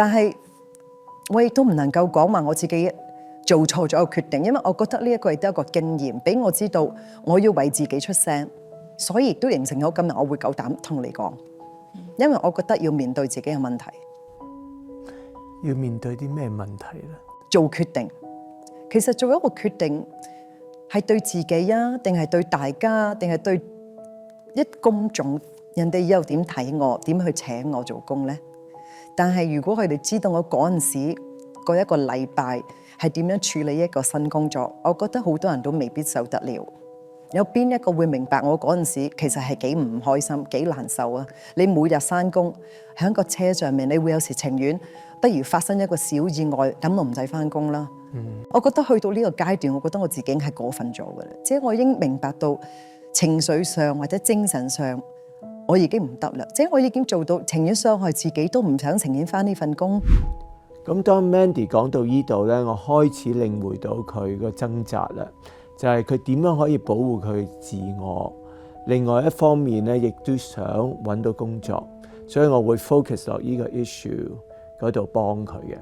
但係我亦都唔能夠講話我自己做錯咗個決定，因為我覺得呢一個亦都係一個經驗，俾我知道我要為自己出聲，所以亦都形成咗今日我會夠膽同你講，因為我覺得要面對自己嘅問題。要面對啲咩問題咧？做決定，其實做一個決定係對自己啊，定係對大家，定係對一公眾，人哋以後點睇我，點去請我做工呢？但係如果佢哋知道我嗰陣時嗰一個禮拜係點樣處理一個新工作，我覺得好多人都未必受得了。有邊一個會明白我嗰陣時其實係幾唔開心、幾難受啊？你每日返工喺個車上面，你會有時情願不如發生一個小意外，咁我唔使返工啦。我覺得去到呢個階段，我覺得我自己係過分咗嘅啦，即係我已經明白到情緒上或者精神上，我已經唔得啦。即係我已經做到情願傷害自己，都唔想情願返呢份工。咁當 Mandy 講到呢度咧，我開始領會到佢個掙扎啦，就係佢點樣可以保護佢自我。另外一方面咧，亦都想揾到工作，所以我會 focus 落呢個 issue 嗰度幫佢嘅。